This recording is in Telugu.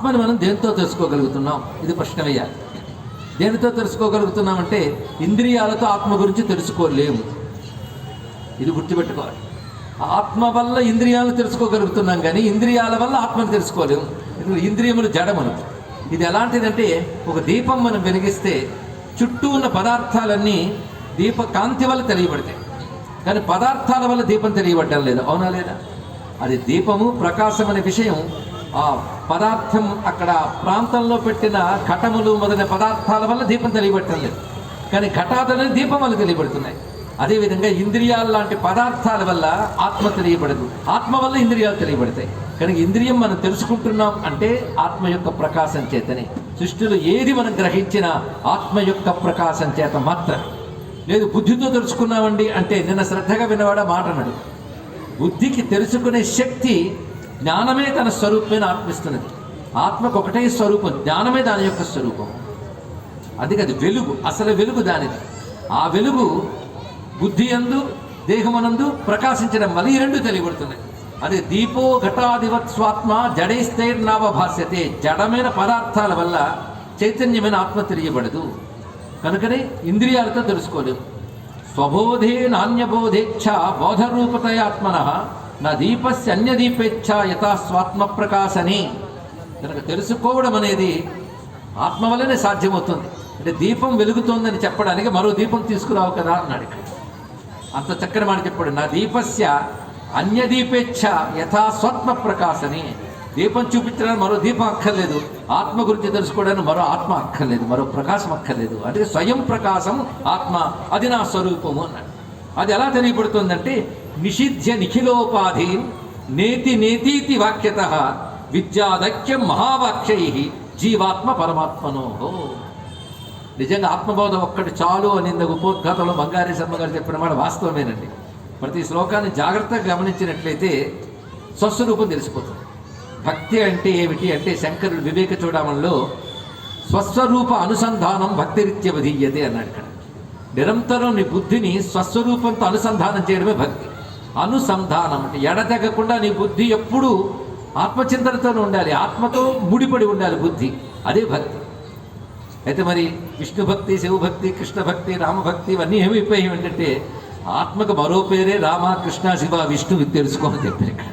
ఆత్మని మనం దేనితో తెలుసుకోగలుగుతున్నాం? ఇది ప్రశ్న వేయాలి. దేనితో తెలుసుకోగలుగుతున్నామంటే ఇంద్రియాలతో ఆత్మ గురించి తెలుసుకోలేము. ఇది గుర్తుపెట్టుకోవాలి. ఆత్మ వల్ల ఇంద్రియాలను తెలుసుకోగలుగుతున్నాం, కానీ ఇంద్రియాల వల్ల ఆత్మను తెలుసుకోలేము. ఇంద్రియములు జడములు. ఇది ఎలాంటిదంటే, ఒక దీపం మనం వెలిగిస్తే చుట్టూ ఉన్న పదార్థాలన్నీ దీప కాంతి వల్ల తెలియబడతాయి, కానీ పదార్థాల వల్ల దీపం తెలియబడటం లేదు. అవునా లేదా? అది దీపము ప్రకాశం అనే విషయం ఆ పదార్థం అక్కడ ప్రాంతంలో పెట్టిన ఘటములు మొదలైన పదార్థాల వల్ల దీపం తెలియబడటం లేదు, కానీ ఘటాదనే దీపం వల్ల తెలియబడుతున్నాయి. అదేవిధంగా ఇంద్రియాలు లాంటి పదార్థాల వల్ల ఆత్మ తెలియబడదు, ఆత్మ వల్ల ఇంద్రియాలు తెలియబడతాయి. కనుక ఇంద్రియం మనం తెలుసుకుంటున్నాం అంటే ఆత్మ యొక్క ప్రకాశం చేతనే. సృష్టిలో ఏది మనం గ్రహించినా ఆత్మ యొక్క ప్రకాశం చేత మాత్రమే. లేదు బుద్ధితో తెలుసుకున్నామండి అంటే, నిన్న శ్రద్ధగా వినవాడ మాట అన్నాడు, బుద్ధికి తెలుసుకునే శక్తి జ్ఞానమే తన స్వరూపమైన ఆత్మిస్తున్నది. ఆత్మకు ఒకటే స్వరూపం, జ్ఞానమే దాని యొక్క స్వరూపం. అది వెలుగు, అసలు వెలుగు దానిది. ఆ వెలుగు బుద్ధి యందు దేహమనందు ప్రకాశించడం వల్ల ఈ రెండు తెలియబడుతున్నాయి. అదే దీపో ఘటాధివత్ స్వాత్మ జడైస్తైర్నావభాస్యతే. జడమైన పదార్థాల వల్ల చైతన్యమైన ఆత్మ తెలియబడదు. కనుకనే ఇంద్రియాలతో తెలుసుకోలేము. స్వబోధే నాణ్యబోధేచ్ఛ బోధరూపతయాత్మన నా దీపస్య అన్యదీపేచ్ఛ యథా స్వాత్మ ప్రకాశని. కనుక తెలుసుకోవడం అనేది ఆత్మ వల్లనే సాధ్యమవుతుంది. అంటే దీపం వెలుగుతోందని చెప్పడానికి మరో దీపం తీసుకురావు కదా అన్నాడు. ఇక్కడ అంత చక్కని మాట చెప్పాడు. నా దీపస్య అన్యదీపేచ్ఛ యథా స్వాత్మ ప్రకాశని. దీపం చూపించడానికి మరో దీపం అక్కర్లేదు, ఆత్మ గురించి తెలుసుకోవడానికి మరో ఆత్మ అక్కర్లేదు, మరో ప్రకాశం అక్కర్లేదు. అంటే స్వయం ప్రకాశం ఆత్మ, అది నా స్వరూపము అన్నాడు. అది ఎలా తెలియబడుతుందంటే, నిషిధ్య నిఖిలోపాధి నేతి నేతీతి వాక్యత విద్యాదక్యం మహావాక్యై జీవాత్మ పరమాత్మనోహో. నిజంగా ఆత్మబోధ ఒక్కటి చాలు అని ఉపోద్ఘాతంలో బంగారీ శర్మ గారు చెప్పిన మాట వాస్తవమేనండి. ప్రతి శ్లోకాన్ని జాగ్రత్తగా గమనించినట్లయితే స్వస్వరూపం తెలిసిపోతుంది. భక్తి అంటే ఏమిటి అంటే, శంకరుడు వివేక చూడమంలో స్వస్వరూప అనుసంధానం భక్తిరిత్యవధీయతే అన్నాడు. ఇక్కడ నిరంతరం నీ బుద్ధిని స్వస్వరూపంతో అనుసంధానం చేయడమే భక్తి. అనుసంధానం అంటే ఎడతెగకుండా నీ బుద్ధి ఎప్పుడూ ఆత్మచింతనతోనే ఉండాలి, ఆత్మతో ముడిపడి ఉండాలి బుద్ధి. అదే భక్తి. అయితే మరి విష్ణు భక్తి, శివభక్తి, కృష్ణ భక్తి, రామభక్తి ఇవన్నీ ఏమైపోయాయి ఏంటంటే, ఆత్మకు మరో పేరే రామ, కృష్ణ, శివ, విష్ణు తెలుసుకోమని చెప్పారు ఇక్కడ.